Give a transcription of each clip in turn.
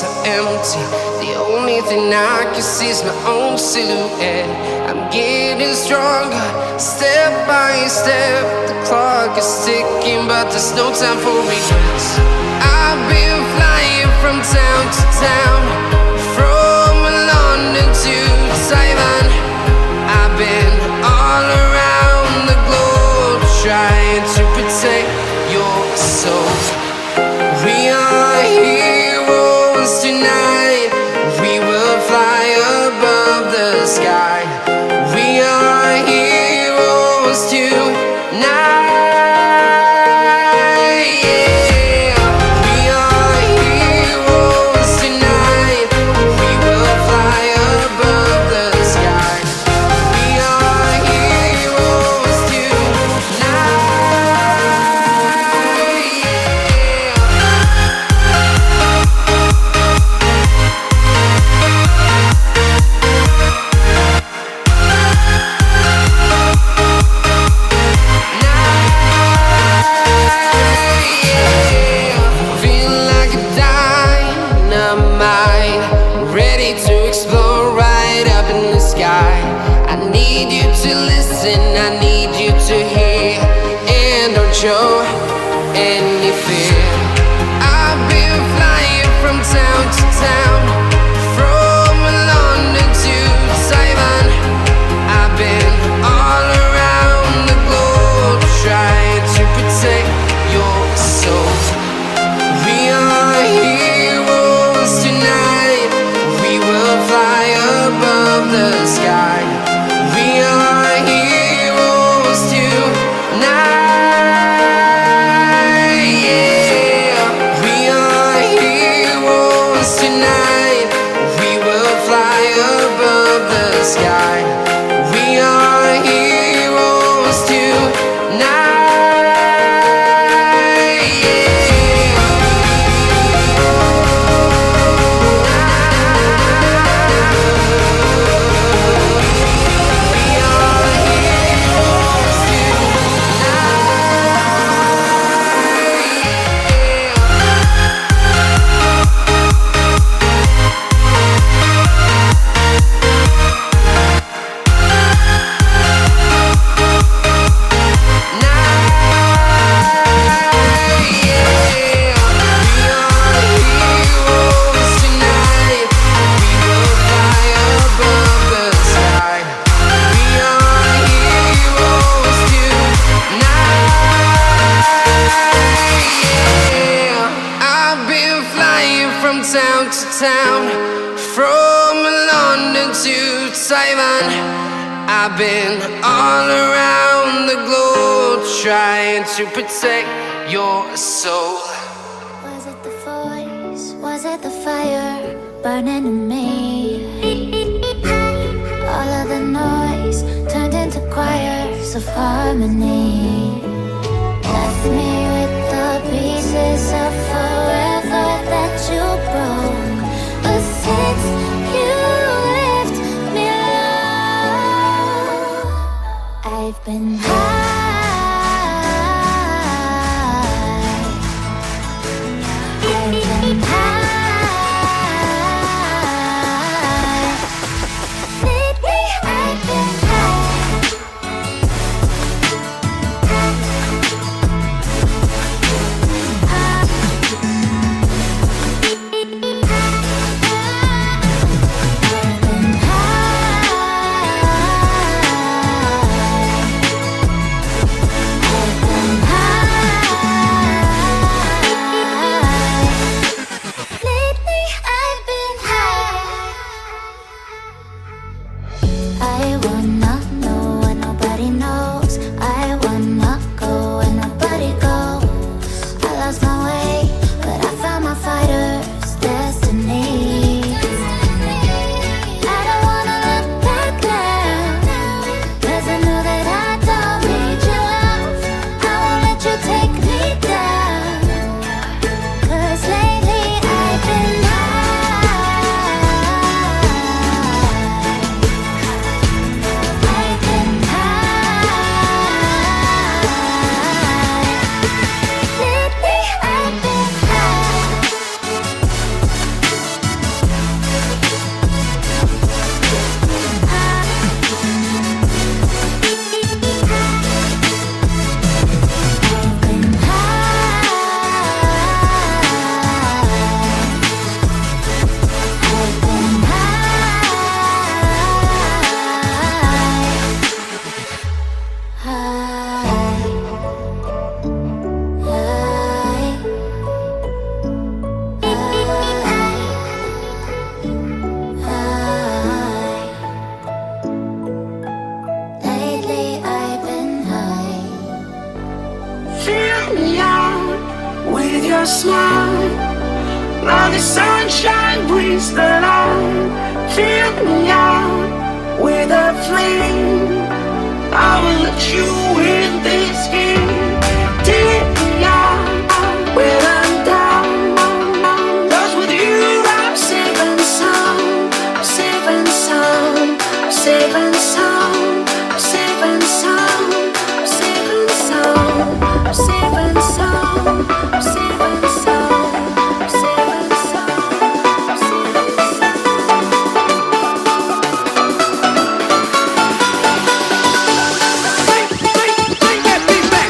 so empty. The only thing I can see is my own silhouette. I'm getting stronger, step by step. The clock is ticking, but there's no time for regrets. I've been flying from town to town, from London to Taiwan. I've been all around the globe, trying to protect your soul. We are heroes tonight. We will fly above the sky. We are heroes tonight. Yeah. We are heroes tonight. We will fly above the sky. We are heroes tonight. Feel like a dynamite, ready to explode right up in the sky. I need you to listen, I need you to hear, and don't show any fear. I've been flying from town to town, from London to Taiwan. I've been all around the globe, trying to protect your soul. We are heroes tonight. We will fly above the sky. We are heroes tonight. Yeah. We are heroes tonight. We will fly above the sky. We are heroes tonight. I've been flying from town to town, from London to Taiwan. I've been all around the globe, trying to protect your soul. Was it the voice? Was it the fire burning in me? All of the noise turned into choirs of harmony. Left me with the pieces of forever that you broke. But since you left me alone, I've been high. I've been high. Lately I've been high. While the sunshine brings the light, fill me out with a flame. I will let you in this game. Take me out when I'm down. 'Cause with you I'm safe and sound. Safe and sound. Safe and sound. Safe and sound. Safe and sound. Safe and sound. Safe and sound. Safe and sound. Safe and sound. Bring that beat back.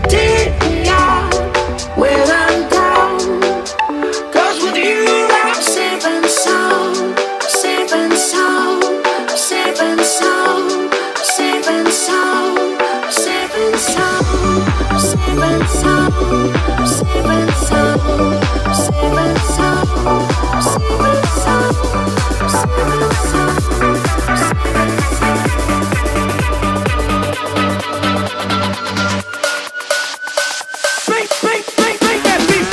Take me out when I'm down. 'Cause with you I'm safe and sound. Safe and sound. Safe and sound. Safe and sound. Safe and sound. Safe and sound. Safe and sound. Safe and sound. Safe and sound. Safe and sound. Bring that beat.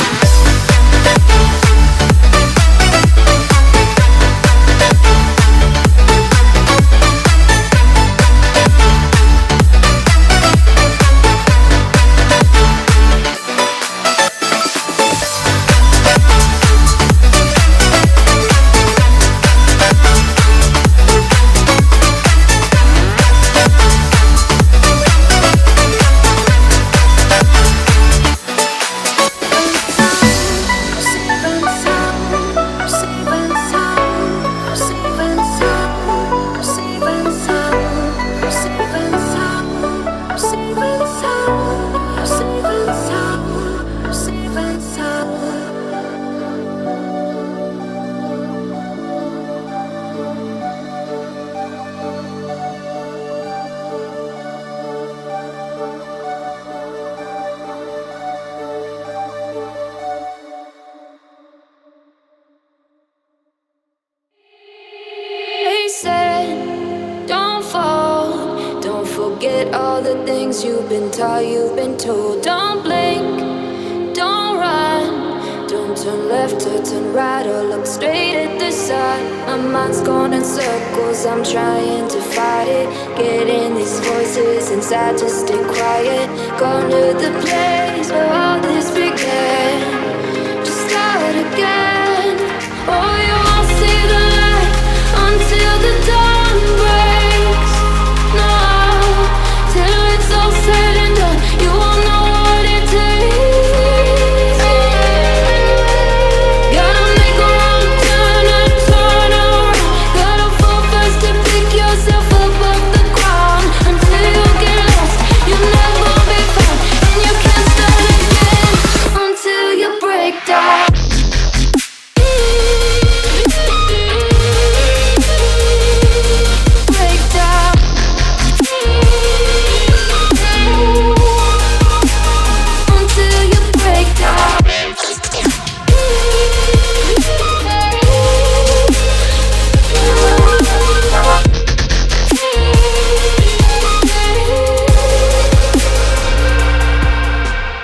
They said, don't fall. Don't forget all the things you've been taught, you've been told. Don't blink, don't run. Don't turn left or turn right or look straight at the sun. My mind's going in circles, I'm trying to fight it. Getting these voices inside to stay quiet. Going to the place where all this began. Just start again. Oh, you won't see the light until the dawn breaks. No, till it's all said and done, you won't know what it takes. Gotta make a wrong turn and turn around. Gotta fall first to pick yourself up off the ground. Until you get lost, you'll never be found. And you can't start again until you break down.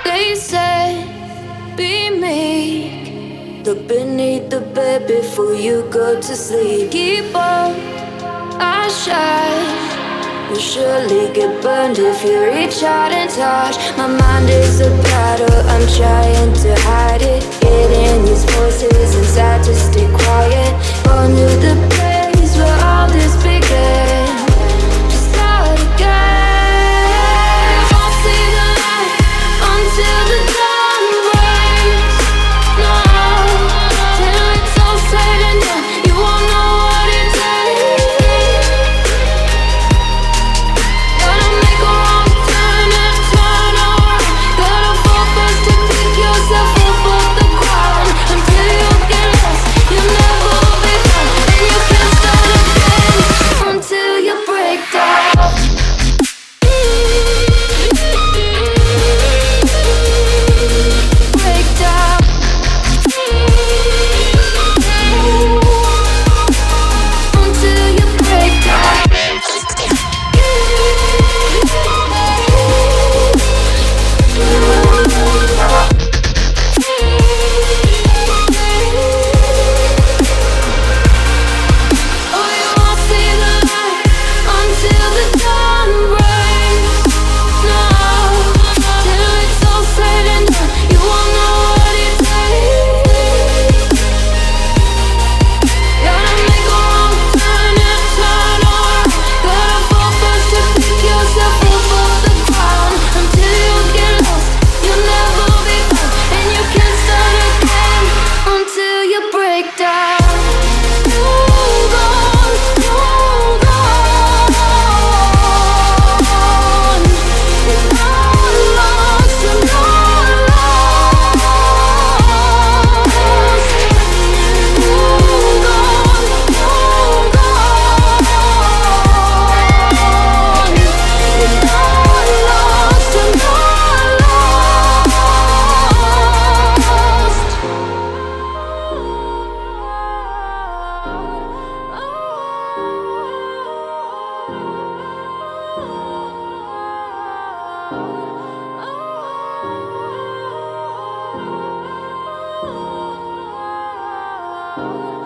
They say, be meek. Look beneath the bed before you go to sleep. Keep on, I shine. You'll surely get burned if you reach out and touch. My mind is a battle, I'm trying to hide it. Getting these voices inside to stay quiet. Going to the place where all this began. Just start again. You won't see the light until the dawn breaks. No, breakdown. Hold on, hold on. You're not lost, you're not lost. Hold on, hold on. You're not lost, you're not lost. Oh,